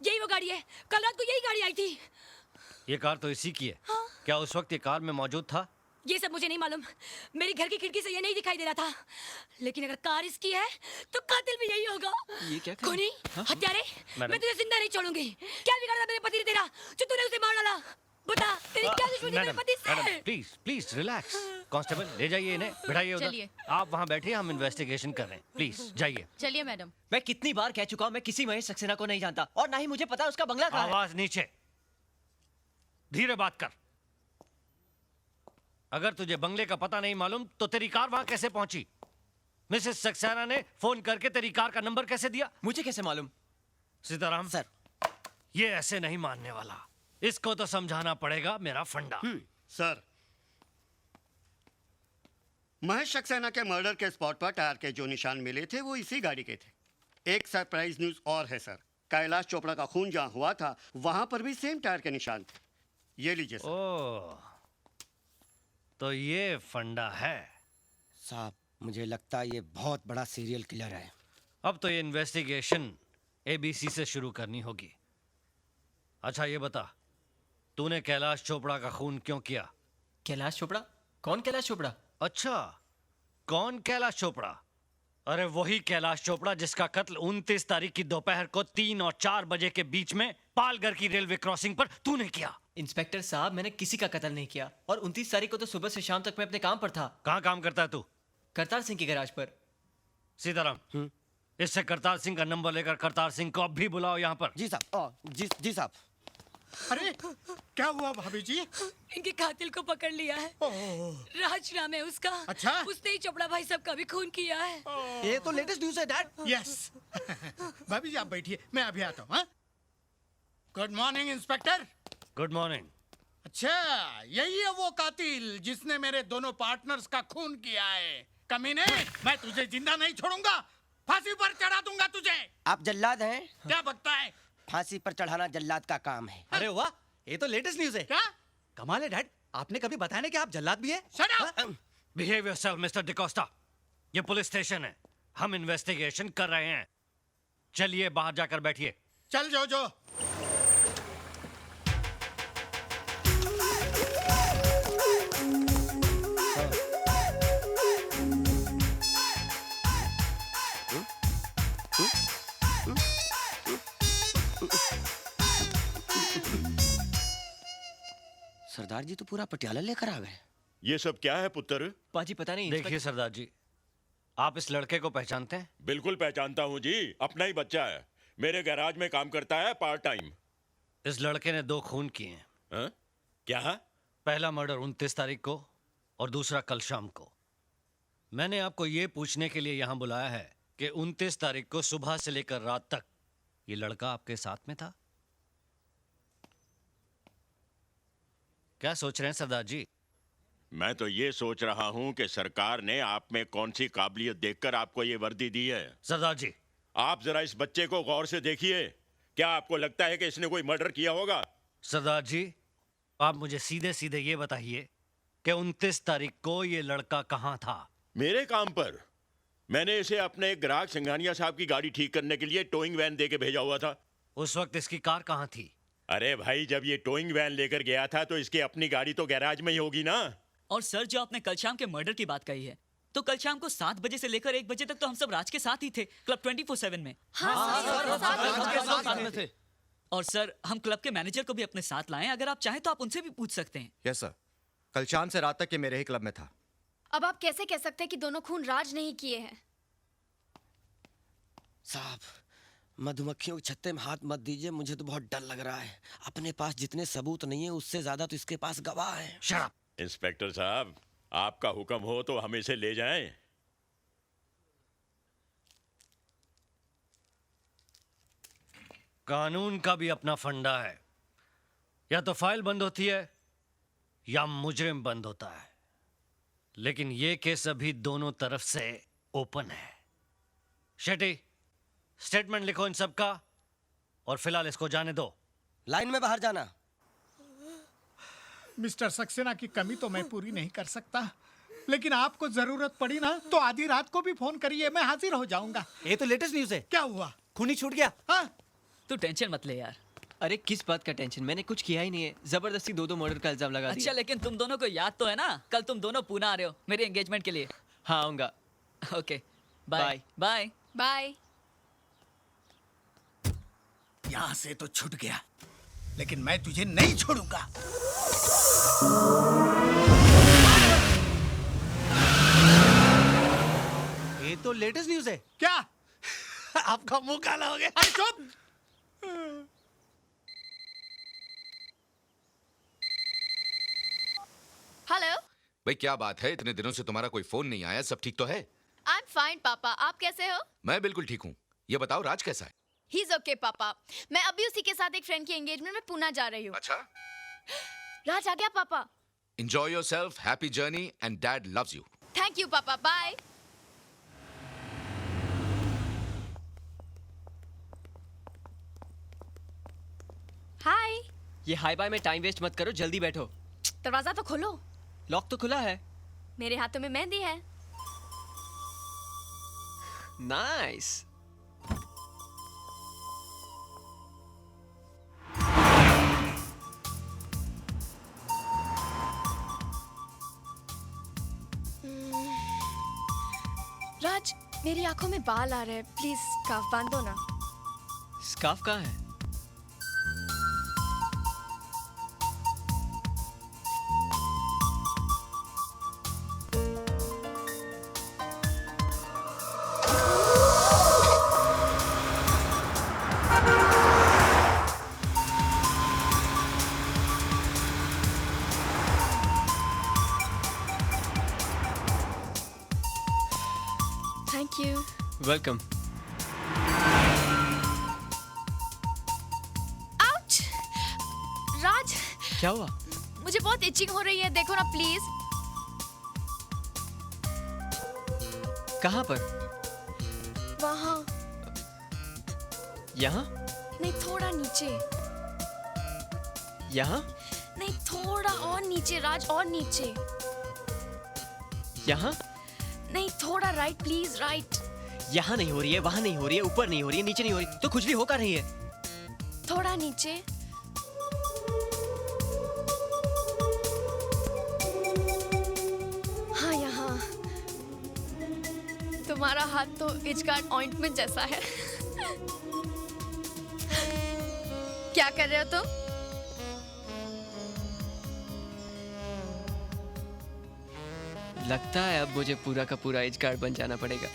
यही वो गाड़ी है, कल रात को यही गाड़ी आई थी। ये कार तो इसी की है। हाँ? क्या उस वक्त ये कार में मौजूद था? ये सब मुझे नहीं मालूम, मेरी घर की खिड़की से ये नहीं दिखाई दे रहा था, लेकिन अगर कार इसकी है तो कातिल भी यही होगा। ये क्या कर... खूनी, हत्यारे, मैं तुझे जिंदा नहीं छोड़ूंगी। क्या बिगाड़ा मेरे पति ने तेरा जो तूने उसे मार डाला? बता, तेरी क्या दुश्मनी मेरे पति से? Please please relax. कांस्टेबल ले जाइए इन्हें, बिठाइए उधर। चलिए। आप वहाँ बैठिए, हम इन्वेस्टिगेशन कर रहे हैं। प्लीज जाइए। चलिए मैडम। मैं कितनी बार कह चुका हूँ, मैं किसी महेश सक्सेना को नहीं जानता और ना ही मुझे पता उसका बंगला कहाँ है। आवाज नीचे, धीरे बात कर। अगर तुझे बंगले का पता नहीं मालूम तो तेरी कार वहां कैसे पहुंची? मिसेस सक्सेना ने फोन करके तेरी कार का नंबर कैसे दिया? मुझे कैसे मालूम? सीताराम सर, ये ऐसे नहीं मानने वाला, इसको तो समझाना पड़ेगा मेरा फंडा। सर, महेश सक्सेना के मर्डर के स्पॉट पर टायर के जो निशान मिले थे वो इसी गाड़ी के थे। एक सरप्राइज न्यूज और है सर, कैलाश चोपड़ा का खून जहां हुआ था वहां पर भी सेम टायर के निशान थे। ये लीजिए सर। ओह, तो ये फंडा है। साहब, मुझे लगता है ये बहुत बड़ा सीरियल किलर है। अब तो ये इन्वेस्टिगेशन एबीसी से शुरू करनी होगी। अच्छा ये बता, तूने कैलाश चोपड़ा का खून क्यों किया? कैलाश चोपड़ा? कौन कैलाश चोपड़ा? अच्छा, कौन कैलाश चोपड़ा? अरे वही कैलाश चोपड़ा जिसका कत्ल 29 तारीख की दोपहर को 3 और 4 बजे के बीच में पालघर की रेलवे क्रॉसिंग पर तूने किया। इंस्पेक्टर साहब, मैंने किसी का कत्ल नहीं किया और 29 तारीख को तो सुबह से शाम तक मैं अपने काम पर था। कहाँ काम करता है तू? करतार सिंह की गैराज पर। सीताराम, इससे करतार सिंह का नंबर लेकर करतार सिंह को अब भी बुलाओ यहाँ पर। जी साहब। जी साहब। अरे क्या हुआ भाभी जी? इनके कातिल को पकड़ लिया है। राज नाम है उसका। अच्छा? उसने ही चोपड़ा भाई साहब का भी खून किया है। ये तो लेटेस्ट न्यूज़ है डैड। यस। भाभी जी आप बैठिए, मैं अभी आता हूँ। Good morning inspector. Good morning. अच्छा, यही है वो कातिल जिसने मेरे दोनों पार्टनर्स का खून किया है। कमीने, मैं तुझे जिंदा नहीं छोड़ूंगा, फांसी पर चढ़ा दूंगा तुझे। आप जल्लाद हैं? क्या बकता है? फांसी पर चढ़ाना जल्लाद का काम है। अरे वाह, ये तो लेटेस्ट न्यूज़ है। क्या? कमाल है डैड, आपने कभी बताया नहीं कि आप जल्लाद भी है? Shut up! Behave yourself mister D'Costa. ये पुलिस स्टेशन है, हम इन्वेस्टिगेशन कर रहे हैं। चलिए बाहर जाकर बैठिए। चल जो। सरदार जी तो पूरा पटियाला लेकर आ गए। ये सब क्या है पुत्र? पाजी पता नहीं। देखिए सरदार जी, आप इस लड़के को पहचानते हैं? बिल्कुल पहचानता हूँ जी, अपना ही बच्चा है, मेरे गैराज में काम करता है पार्ट टाइम। इस लड़के ने 2 खून किए हैं। हाँ? क्या? पहला मर्डर 29 तारीख को और दूसरा कल शाम को। मैंने आपको ये पूछने के लिए यहाँ बुलाया है कि 29 तारीख को सुबह से लेकर रात तक ये लड़का आपके साथ में था। क्या सोच रहे हैं सरदार जी? मैं तो ये सोच रहा हूँ कि सरकार ने आप में कौन सी काबिलियत देखकर आपको ये वर्दी दी है। सरदार जी, आप जरा इस बच्चे को गौर से देखिए, क्या आपको लगता है कि इसने कोई मर्डर किया होगा? सरदार जी, आप मुझे सीधे सीधे ये बताइए कि 29 तारीख को ये लड़का कहाँ था? मेरे काम पर। मैंने इसे अपने ग्राहक सिंघानिया साहब की गाड़ी ठीक करने के लिए टोइंग वैन दे के भेजा हुआ था। उस वक्त इसकी कार कहाँ थी? अरे भाई, जब ये टोइंग वैन लेकर गया था तो इसकी अपनी गाड़ी तो गैराज में ही होगी ना। और सर, जो आपने कल शाम के मर्डर की बात कही है, तो कल शाम को 7 बजे से लेकर 1 बजे तक तो हम सब राज के साथ ही थे, क्लब 24/7 में। थे। और सर, हम क्लब के मैनेजर को भी अपने साथ लाए, अगर आप चाहें तो आप उनसे भी पूछ सकते हैं। यस सर, कल शाम से रात तक ये मेरे ही क्लब में था। अब आप कैसे कह सकते हैं कि दोनों खून राज नहीं किए हैं? साहब, मधुमक्खियों के छत्ते में हाथ मत दीजिए, मुझे तो बहुत डर लग रहा है। अपने पास जितने सबूत नहीं है उससे ज्यादा तो इसके पास गवाह है। Shut up. इंस्पेक्टर साहब, आपका हुक्म हो तो हम इसे ले जाएं। कानून का भी अपना फंडा है, या तो फाइल बंद होती है या मुजरिम बंद होता है, लेकिन ये केस अभी दोनों तरफ से ओपन है। शेट्टी, स्टेटमेंट लिखो इन सब का और फिलहाल इसको जाने दो। लाइन में बाहर जाना। मिस्टर सक्सेना की कमी तो मैं पूरी नहीं कर सकता, लेकिन आपको जरूरत पड़ी ना तो आधी रात को भी फोन करिए, मैं हाजिर हो जाऊंगा। ये तो लेटेस्ट न्यूज़ है। क्या हुआ? खूनी छूट गया। हाँ, तू टेंशन मत ले यार। अरे किस बात का टेंशन, मैंने कुछ किया ही नहीं है। जबरदस्ती दो मर्डर का इल्जाम लगा अच्छा दिया। लेकिन तुम दोनों को याद तो है ना, कल तुम दोनों पुणे आ रहे हो मेरे एंगेजमेंट के लिए। हाँ आऊंगा। Okay bye Bye. Bye. Bye. यहाँ से तो छूट गया, लेकिन मैं तुझे नहीं छोड़ूंगा। ये तो लेटेस्ट न्यूज है। क्या? आपका मुंह काला हो गया। अरे चुप! हेलो। भाई क्या बात है, इतने दिनों से तुम्हारा कोई फोन नहीं आया, सब ठीक तो है? आई एम फाइन पापा, आप कैसे हो? मैं बिल्कुल ठीक हूँ। ये बताओ राज कैसा है? ही इज ओके पापा। मैं अभी उसी के साथ एक फ्रेंड की एंगेजमेंट में पुणे जा रही हूँ। अच्छा, राज आ गया पापा। Enjoy yourself, happy journey and dad loves you. Thank you पापा, बाय। हाय। ये हाई बाय में टाइम वेस्ट मत करो, जल्दी बैठो। दरवाजा तो खोलो। लॉक तो खुला है। मेरे हाथों में मेहंदी है। नाइस। राज, मेरी आंखों में बाल आ रहे हैं, प्लीज स्कार्फ बांध दो ना। स्कार्फ कहाँ है? Thank you. वेलकम। आउच! राज, क्या हुआ? मुझे बहुत इचिंग हो रही है, देखो ना प्लीज। कहाँ पर? वहाँ। यहाँ? नहीं, थोड़ा नीचे। यहाँ? नहीं, थोड़ा और नीचे राज, और नीचे। यहाँ? नहीं, थोड़ा राइट प्लीज, राइट। यहाँ नहीं हो रही है, वहाँ नहीं हो रही है, ऊपर नहीं हो रही है, नीचे नहीं हो रही, तो कुछ भी हो का रही है। थोड़ा नीचे। हाँ, यहाँ। तुम्हारा हाथ तो इचगार्ड ऑइंटमेंट जैसा है। क्या कर रहे हो तुम? लगता है अब मुझे पूरा का पूरा एज कार्ड बन जाना पड़ेगा।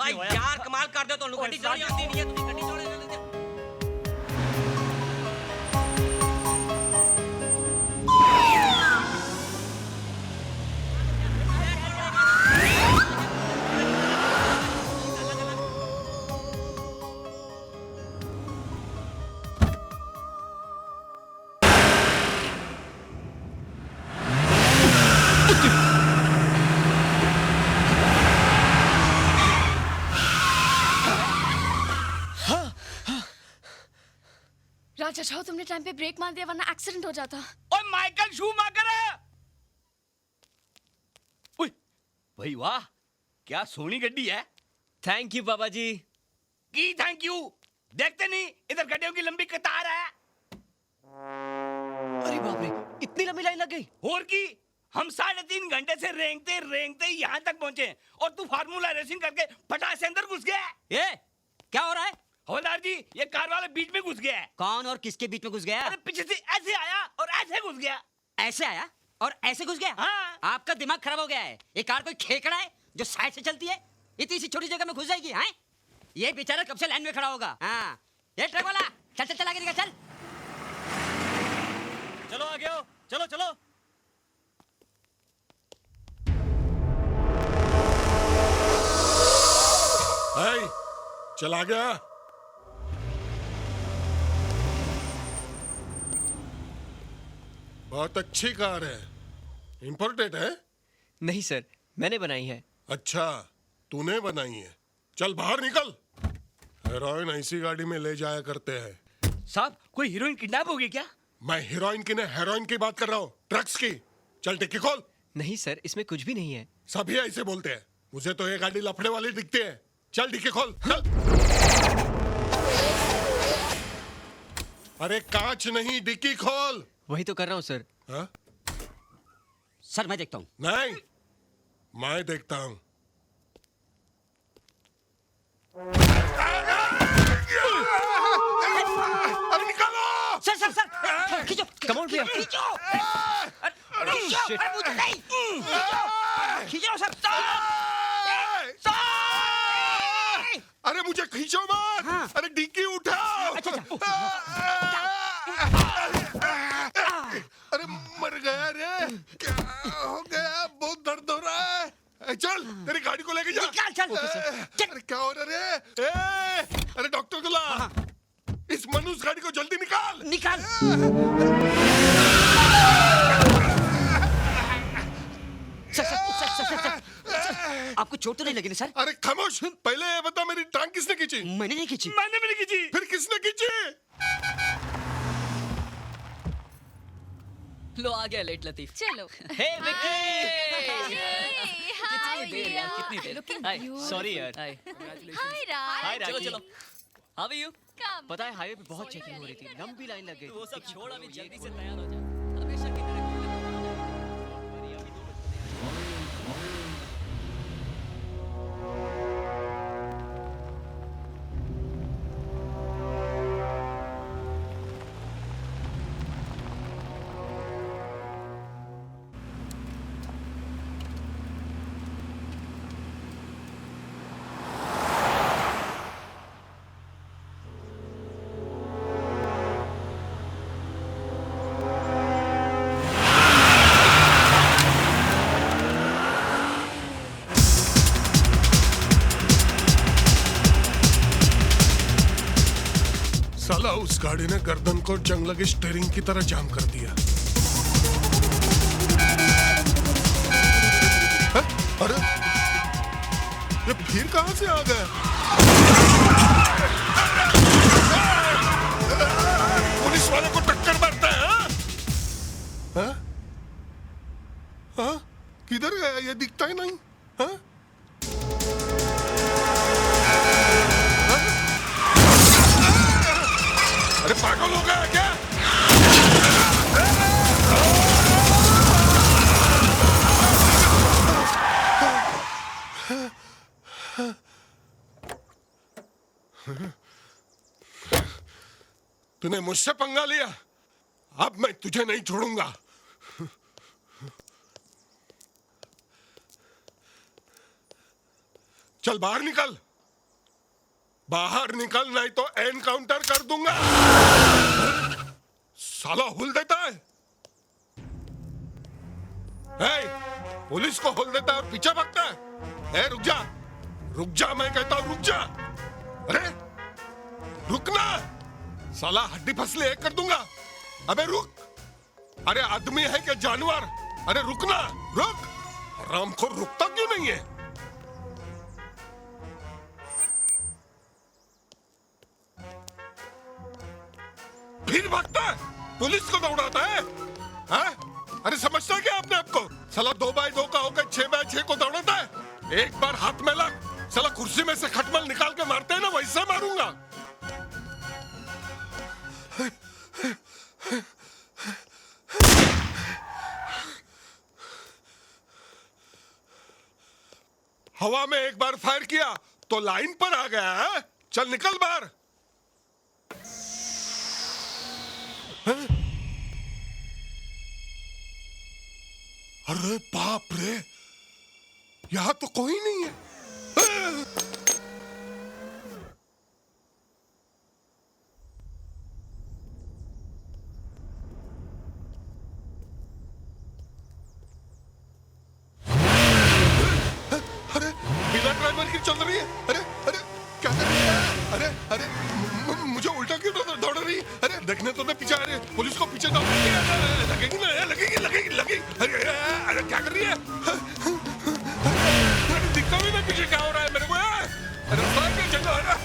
यार कमाल कर दे तो गड्डी चलानी आती नहीं है, तुझे गड्डी चलाने नहीं आती। राज, अच्छा हो तुमने टाइम पे ब्रेक मार दिया, वरना एक्सीडेंट हो जाता। ओए माइकल शूमाकर! ओए भाई वाह, क्या सोनी गड्डी है। थैंक यू पापा जी। की थैंक यू, देखते नहीं इधर गड्डियों की लंबी कतार है। अरे बाप रे, इतनी लंबी लाइन लग गई। और की, हम 3.5 घंटे से रेंगते रेंगते यहाँ तक पहुंचे और तू फार्मूला रेसिंग करके फटाक से अंदर घुस गया। ए क्या हो रहा है? हवलदार जी, ये कार वाला बीच में घुस गया है। कौन और किसके बीच में घुस गया? अरे पीछे से ऐसे आया और ऐसे घुस गया। ऐसे आया और ऐसे घुस गया? हाँ। आपका दिमाग खराब हो गया है। ये कार कोई खेकड़ा है जो साइड से चलती है? इतनी सी छोटी जगह में घुस जाएगी? हैं? ये बेचारा कब से लाइन में खड़ा होगा। हाँ, ये ट्रक वाला चल चल चल आगे निकल चल। चलो आगे आओ, चलो चलो। चला गया। बहुत अच्छी कार है, इंपोर्टेड है? नहीं सर, मैंने बनाई है। अच्छा, तूने बनाई है। चल बाहर निकल। हेरोइन ऐसी गाड़ी में ले जाया करते हैं। साहब, कोई हीरोइन किडनैप हो गई क्या? मैं हीरोइन की नहीं हेरोइन की बात कर रहा हूँ, ड्रग्स की। चल डिक्की खोल। नहीं सर, इसमें कुछ भी नहीं है। सभी ऐसे बोलते हैं, मुझे तो ये गाड़ी लफड़े वाली दिखती है। चल डिक्की खोल, चल। अरे कांच नहीं, डिक्की खोल। वही तो कर रहा हूँ सर। हाँ? सर मैं देखता हूँ। नहीं, मैं देखता हूँ। अरे निकालो। सर खींचो। कम ऑन भैया। खींचो। अरे shit. अरे मुझे नहीं। खींचो सर। अरे मुझे खींचो मत। हाँ। अरे डिक्की उठाओ। अच्छा। अरे मर गया रे, क्या हो गया? बहुत दर्द हो रहा है। चल तेरी गाड़ी को लेके जा। निकाल चल। अरे क्या हो रहा है रे? अरे डॉक्टर को ला। इस मनुष्य गाड़ी को जल्दी निकाल। निकाल। सर, आपको चोट तो नहीं लगी ना सर? अरे खामोश, पहले ये बता मेरी टांग किसने खींची? मैंने नहीं खींची। मैंने भी नहीं खींची। फिर किसने खींची? लो आ गया लेट लतीफ। चलो। हे विक्की। कितनी देर यार, कितनी देर। हाय, सॉरी यार। हाय। हाय राज। हाय राखी। चलो। How are you? कम। पता है हाईवे पे बहुत चेकिंग हो रही थी, लंबी लाइन लग गई। वो सब छोड़, अभी जल्दी से तैयार हो जा। हमेशा की तरह साला उस गाड़ी ने गर्दन को जंग लगे स्टीयरिंग की तरह जाम कर दिया। है? अरे ये फिर कहां से आ गया? पुलिस वाले को टक्कर मारता है। हाँ? हाँ? किधर गया? ये दिखता ही नहीं। हाँ? अरे पागल हो गया क्या? तूने मुझसे पंगा लिया, अब मैं तुझे नहीं छोड़ूंगा। चल बाहर निकल, बाहर निकल, नहीं तो एनकाउंटर कर दूंगा। साला हुल देता है। पुलिस को हुल देता है और पीछे भागता है। रुक जा, रुक जा, मैं कहता हूं रुक जा। अरे रुकना, साला हड्डी फसले एक कर दूंगा। अबे रुक। अरे आदमी है क्या जानवर? अरे रुकना, रुक। राम को रुकता क्यों नहीं है? फिर भागता है, पुलिस को दौड़ाता है। हाँ? अरे समझता है क्या आपने आपको? साला 2x2 का होकर 6x6 को दौड़ाता है। एक बार हाथ में लग, साला कुर्सी में से खटमल निकाल के मारते हैं ना, वैसे मारूंगा। हवा में एक बार फायर किया तो लाइन पर आ गया है। चल निकल बाहर। अरे बाप रे, यहां तो कोई नहीं है। अरे बिना ड्राइवर की चल रही है। अरे अरे क्या कर रही है? अरे अरे मुझे उल्टा क्यों दौड़ रही? अरे देखने तो पीछे आ रही है, पुलिस को पीछे दौड़ लगेगी ना, लगेगी लगेगी लगेगी। अरे अरे क्या कर रही है? अरे दिखता भी नहीं पीछे क्या हो रहा है मेरे को। रास्ता की जगह है ना।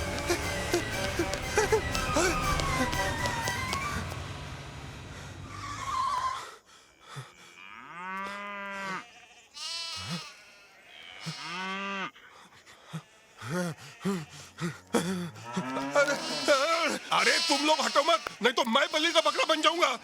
तुम लोग हटो मत, नहीं तो मैं बलि का बकरा बन जाऊंगा।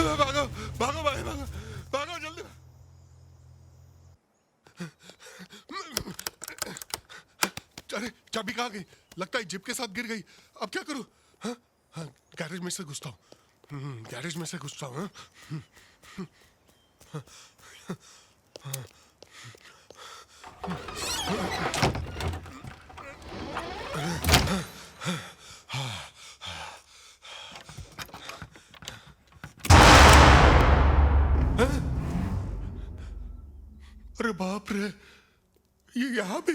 भागो भागो भाई, भागो भागो जल्दी। अरे चाबी कहाँ गई? लगता है जिप के साथ गिर गई। अब क्या करूं? हाँ हाँ, गैरेज में से घुसता हूँ। गैरेज में से घुसता हूँ। अरे बाप रे, ये यहाँ भी।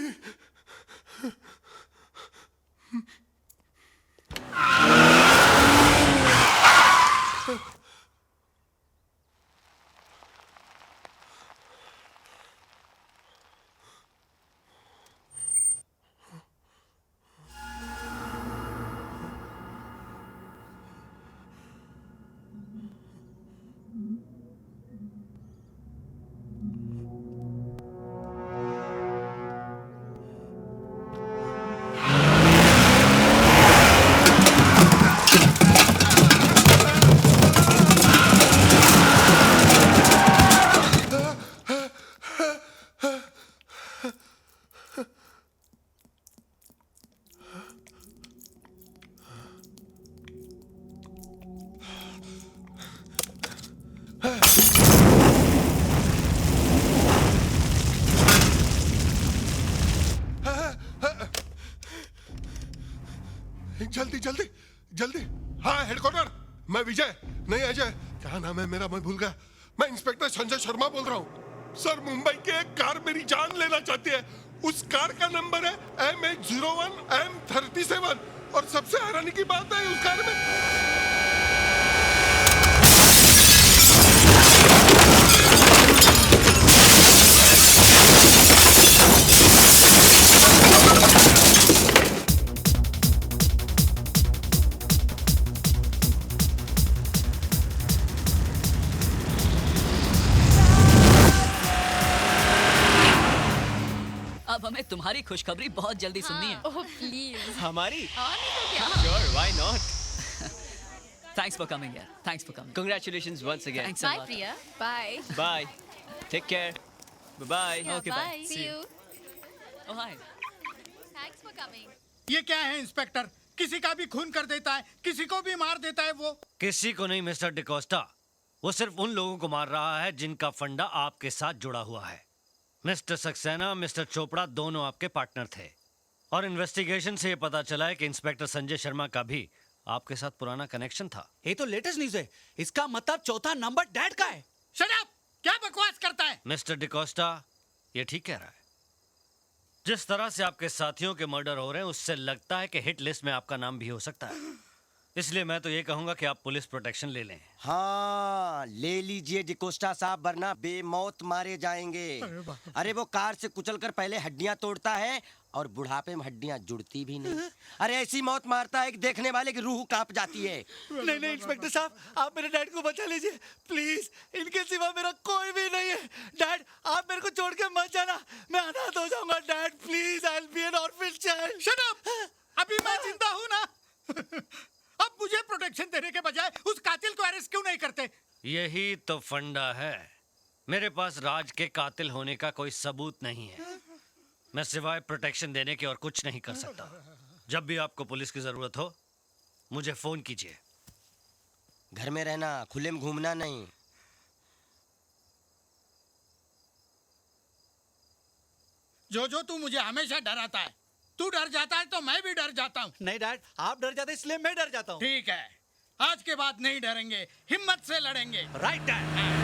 जल्दी जल्दी जल्दी। हाँ हेडक्वार्टर, मैं विजय, नहीं अजय, क्या नाम है मेरा, मैं भूल गया। मैं इंस्पेक्टर संजय शर्मा बोल रहा हूँ। सर, मुंबई की एक कार मेरी जान लेना चाहती है। उस कार का नंबर है MH01 M37 और सबसे हैरानी की बात है उस कार में अब हमें तुम्हारी खुशखबरी बहुत जल्दी सुननी है। Oh please. हमारी? क्या? Sure, why not? Thanks for coming here. Thanks for coming. Congratulations once again. Thanks a Bye lot. Priya. Bye. Bye. Take care. Bye-bye. Yeah, Okay, bye. bye. See you. Oh hi. Thanks for coming. ये क्या है inspector? किसी का भी खून कर देता है, किसी को भी मार देता है वो। किसी को नहीं मिस्टर डिकोस्टा, वो सिर्फ उन लोगों को मार रहा है जिनका फंडा आपके साथ जुड़ा हुआ है। मिस्टर सक्सेना, मिस्टर चोपड़ा दोनों आपके पार्टनर थे और इन्वेस्टिगेशन से ये पता चला है कि इंस्पेक्टर संजय शर्मा का भी आपके साथ पुराना कनेक्शन था। ये तो लेटेस्ट न्यूज़ है। इसका मतलब चौथा नंबर डैड का है। Shut up! क्या बकवास करता है? मिस्टर डिकोस्टा, ये ठीक कह रहा है। जिस तरह से आपके साथियों के मर्डर हो रहे हैं उससे लगता है कि हिट लिस्ट में आपका नाम भी हो सकता है। इसलिए मैं तो ये कहूंगा कि आप पुलिस प्रोटेक्शन ले लें। हाँ ले लीजिए डिकोस्टा साहब, वरना बेमौत मारे जाएंगे। अरे वो कार से कुचलकर पहले हड्डियां तोड़ता है और बुढ़ापे में हड्डियां जुड़ती भी नहीं। अरे ऐसी मौत मारता है कि देखने वाले की रूह कांप जाती है। नहीं नहीं इंस्पेक्टर साहब, आप मेरे डैड को बचा लीजिए प्लीज। इनके सिवा मेरा कोई भी नहीं है। डैड, आप मेरे को छोड़ के मत जाना, मैं अनाथ हो जाऊंगा। Dad please, I will be N orphan child. Shut up! अभी मैं जिंदा हूँ ना। अब मुझे प्रोटेक्शन देने के बजाय उस कातिल को अरेस्ट क्यों नहीं करते? यही तो फंडा है। मेरे पास राज के कातिल होने का कोई सबूत नहीं है। मैं सिवाय प्रोटेक्शन देने के और कुछ नहीं कर सकता। जब भी आपको पुलिस की जरूरत हो मुझे फोन कीजिए। घर में रहना, खुले में घूमना नहीं। जो तू मुझे हमेशा डराता है, तू डर जाता है तो मैं भी डर जाता हूँ। नहीं डैड, आप डर जाते इसलिए मैं डर जाता हूँ। ठीक है, आज के बाद नहीं डरेंगे, हिम्मत से लड़ेंगे। Right dad.